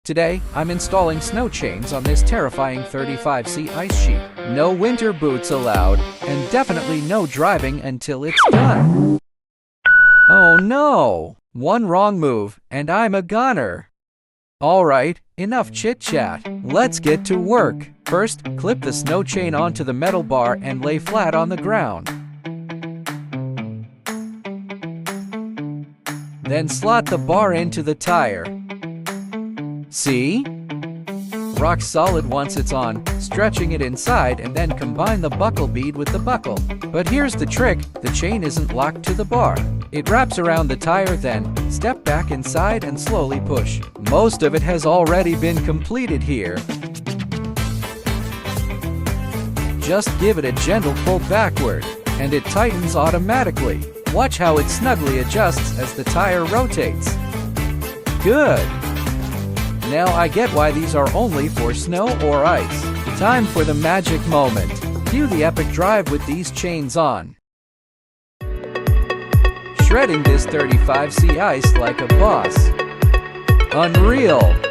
Today, I'm installing snow chains on this terrifying 35C ice sheet. No winter boots allowed, and definitely no driving until it's done. Oh no! One wrong move, and I'm a goner. Alright, enough chit-chat. Let's get to work. First, clip the snow chain onto the metal bar and lay flat on the ground. Then slot the bar into the tire. See? Rock solid once it's on, stretching it inside and then combine the buckle bead with the buckle. But here's the trick, the chain isn't locked to the bar. It wraps around the tire, then step back inside and slowly push. Most of it has already been completed here. Just give it a gentle pull backward, and it tightens automatically. Watch how it snugly adjusts as the tire rotates. Good! Now I get why these are only for snow or ice. Time for the magic moment. Cue the epic drive with these chains on. Shredding this 35C ice like a boss. Unreal!